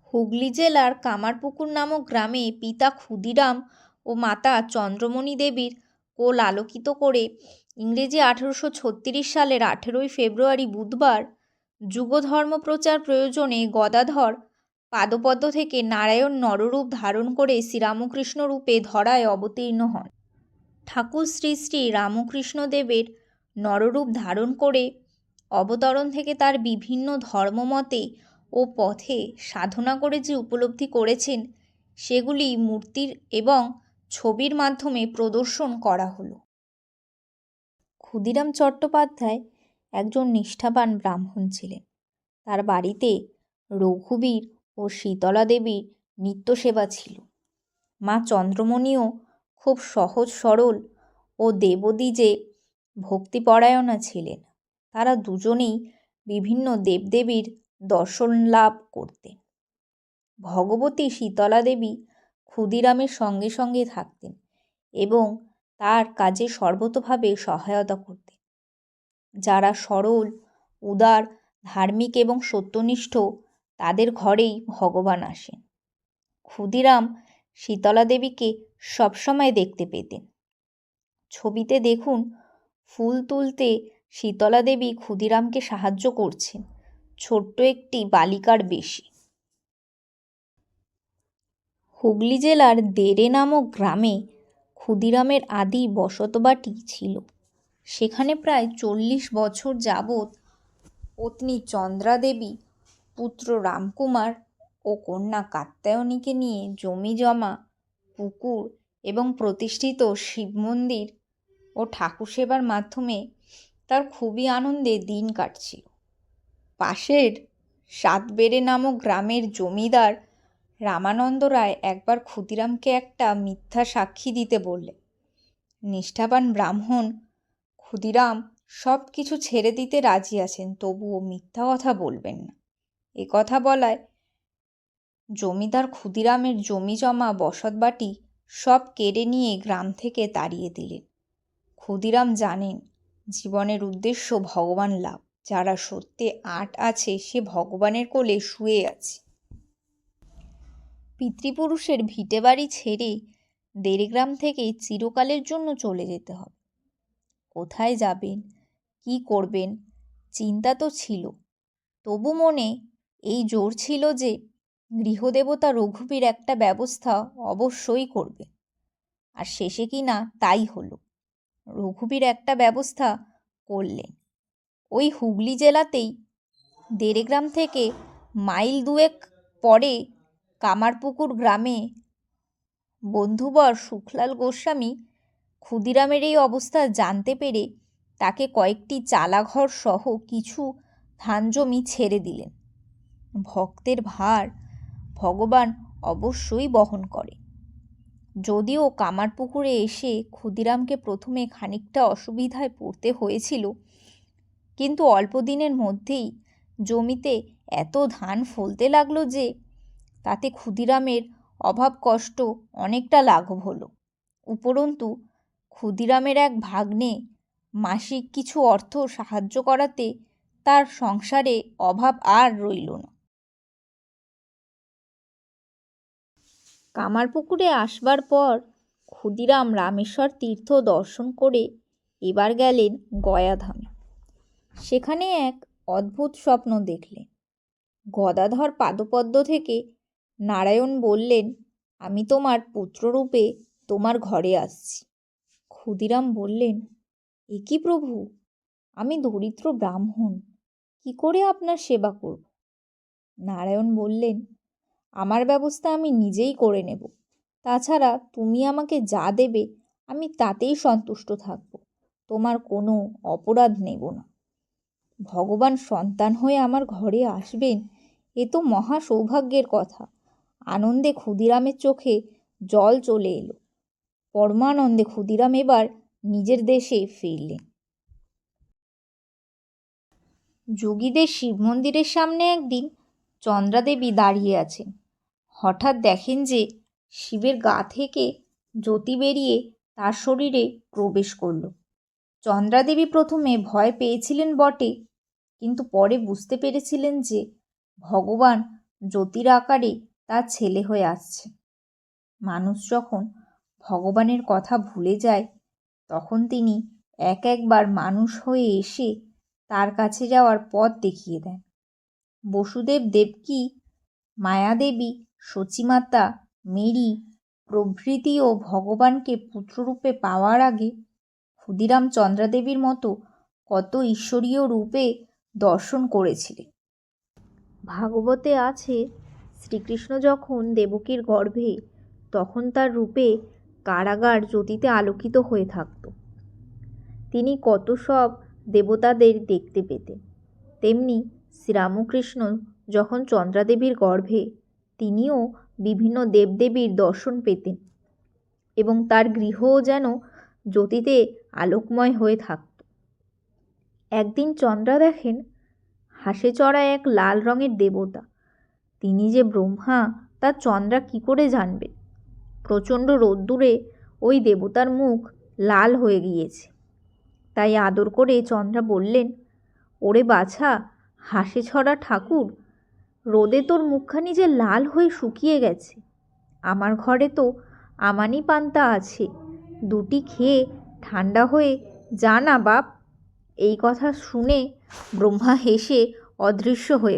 হুগলি জেলার কামারপুকুর নামক গ্রামে পিতা ক্ষুদিরাম ও মাতা চন্দ্রমণি দেবীর কোল আলোকিত করে ইংরেজি 1836 সালের 18ই ফেব্রুয়ারি বুধবার যুগধর্ম প্রচার প্রয়োজনে গদাধর পাদপদ্ম থেকে নারায়ণ নররূপ ধারণ করে শ্রীরামকৃষ্ণ রূপে ধরায় অবতীর্ণ হন। ঠাকুর শ্রী শ্রী রামকৃষ্ণ দেবের নররূপ ধারণ করে অবতরণ থেকে তার বিভিন্ন ধর্মমতে ও পথে সাধনা করে যে উপলব্ধি করেছেন সেগুলি মূর্তির এবং ছবির মাধ্যমে প্রদর্শন করা হলো। ক্ষুদিরাম চট্টোপাধ্যায় একজন নিষ্ঠাবান ব্রাহ্মণ ছিলেন। তার বাড়িতে রঘুবীর ও শীতলা দেবীর নিত্যসেবা ছিল। মা চন্দ্রমণিও খুব সহজ সরল ও দেবদ্বিজে ভক্তিপরায়ণা ছিলেন। তারা দুজনেই বিভিন্ন দেবদেবীর দর্শন লাভ করতেন। ভগবতী শীতলা দেবী ক্ষুদিরামের সঙ্গে সঙ্গে থাকতেন এবং তার কাজে সর্বতোভাবে সহায়তা করতেন। যারা সরল, উদার, ধার্মিক এবং সত্যনিষ্ঠ তাদের ঘরেই ভগবান আসেন। ক্ষুদিরাম শীতলা দেবীকে সবসময় দেখতে পেতেন। ছবিতে দেখুন, ফুল তুলতে শীতলা দেবী ক্ষুদিরামকে সাহায্য করছেন ছোট্ট একটি বালিকার বেশে। হুগলি জেলার দেরে নামক গ্রামে ক্ষুদিরামের আদি বসতবাটি ছিল। সেখানে প্রায় 40 বছর যাবৎ পত্নী চন্দ্রা দেবী, পুত্র রামকুমার ও কন্যা কাত্যায়নীকে নিয়ে জমি জমা, পুকুর এবং প্রতিষ্ঠিত শিব মন্দির ও ঠাকুর সেবার মাধ্যমে তার খুবই আনন্দে দিন কাটছিল। পাশের সাতবেড়ে নামক গ্রামের জমিদার রামানন্দ রায় একবার ক্ষুদিরামকে একটা মিথ্যা সাক্ষী দিতে বললেন। নিষ্ঠাবান ব্রাহ্মণ ক্ষুদিরাম সব কিছু ছেড়ে দিতে রাজি আছেন, তবুও মিথ্যা কথা বলবেন না। এ কথা বলায় জমিদার ক্ষুদিরামের জমি জমা বসতবাটি সব কেড়ে নিয়ে গ্রাম থেকে তাড়িয়ে দিলেন। ক্ষুদিরাম জানেন জীবনের উদ্দেশ্য ভগবান লাভ। যারা সত্যে আট আছে সে ভগবানের কোলে শুয়ে আছে। পিতৃপুরুষের ভিটেবাড়ি ছেড়ে দেড়গ্রাম থেকে চিরকালের জন্য চলে যেতে হবে। কোথায় যাবেন, কি করবেন, চিন্তা তো ছিল, তবু মনে এই জোর ছিল যে গৃহদেবতা রঘুবীর একটা ব্যবস্থা অবশ্যই করবে। আর শেষে কি না তাই হলো। রঘুবীর একটা ব্যবস্থা করলেন। ওই হুগলি জেলাতেই দেড়গ্রাম থেকে মাইল দুয়েক পরে কামারপুকুর গ্রামে বন্ধুবর সুখলাল গোস্বামী ক্ষুদিরামের এই অবস্থা জানতে পেরে তাকে কয়েকটি চালাঘর সহ কিছু ধান জমি ছেড়ে দিলেন। ভক্তের ভার ভগবান অবশ্যই বহন করে। যদিও কামারপুকুরে এসে ক্ষুদিরামকে প্রথমে খানিকটা অসুবিধায় পড়তে হয়েছিল, কিন্তু অল্প দিনের মধ্যেই জমিতে এত ধান ফলতে লাগলো যে তাতে ক্ষুদিরামের অভাব কষ্ট অনেকটা লাঘব হলো। উপরন্তু ক্ষুদিরামের এক ভাগ্নে মাসিক কিছু অর্থ সাহায্য করাতে তার সংসারে অভাব আর রইল না। কামারপুকুরে আসবার পর ক্ষুদিরাম রামেশ্বর তীর্থ দর্শন করে এবার গেলেন গয়াধামে। সেখানে এক অদ্ভুত স্বপ্ন দেখলেন। গদাধর পাদপদ্ম থেকে নারায়ণ বললেন, আমি তোমার পুত্ররূপে তোমার ঘরে আসছি। ক্ষুদিরাম বললেন, এ কি প্রভু, আমি দরিদ্র ব্রাহ্মণ, কি করে আপনার সেবা করব? নারায়ণ বললেন, আমার ব্যবস্থা আমি নিজেই করে নেব। তাছাড়া তুমি আমাকে যা দেবে আমি তাতেই সন্তুষ্ট থাকব। তোমার কোনো অপরাধ নেব না। ভগবান সন্তান হয়ে আমার ঘরে আসবেন, এ তো মহা সৌভাগ্যের কথা। আনন্দে ক্ষুদিরামের চোখে জল চলে এলো। পরমানন্দে ক্ষুদিরাম এবার নিজের দেশে ফিরলেন। যোগীদের শিব মন্দিরের সামনে একদিন চন্দ্রাদেবী দাঁড়িয়ে আছেন। হঠাৎ দেখেন যে শিবের গা থেকে জ্যোতি বেরিয়ে তার শরীরে প্রবেশ করল। চন্দ্রাদেবী প্রথমে ভয় পেয়েছিলেন বটে, কিন্তু পরে বুঝতে পেরেছিলেন যে ভগবান জ্যোতির আকারে তার ছেলে হয়ে আসছে। মানুষ যখন ভগবানের কথা ভুলে যায় তখন তিনি এক একবার মানুষ হয়ে এসে তার কাছে যাওয়ার পথ দেখিয়ে দেন। বসুদেব দেবকী, মায়াদেবী, সচিমাতা, মেরি প্রভৃতিও ভগবানকে পুত্ররূপে পাওয়ার আগে ক্ষুদিরাম চন্দ্রাদেবীর মতো কত ঈশ্বরীয় রূপে দর্শন করেছিলেন। ভাগবতে আছে, শ্রীকৃষ্ণ যখন দেবকীর গর্ভে তখন তার রূপে কারাগার জ্যোতিতে আলোকিত হয়ে থাকত। তিনি কত সব দেবতাদের দেখতে পেতেন। তেমনি শ্রীরামকৃষ্ণ যখন চন্দ্রাদেবীর গর্ভে তিনিও বিভিন্ন দেবদেবীর দর্শন পেতেন এবং তার গৃহও যেন জ্যোতিতে আলোকময় হয়ে থাকত। একদিন চন্দ্রা দেখেন হাসে চড়া এক লাল রঙের দেবতা। তিনি যে ব্রহ্মা তা চন্দ্রা কি করে জানবেন? প্রচণ্ড রোদ্দুরে ওই দেবতার মুখ লাল হয়ে গিয়েছে। তাই আদর করে চন্দ্রা বললেন, ওরে বাছা, হাসে ছড়া ঠাকুর, রোদে তোর মুখখানি যে লাল হয়ে শুকিয়ে গেছে। আমার ঘরে তো আমানি পান্তা আছে, দুটি খেয়ে ঠান্ডা হয়ে যা না বাপ। এই কথা শুনে ব্রহ্মা হেসে অদৃশ্য হয়ে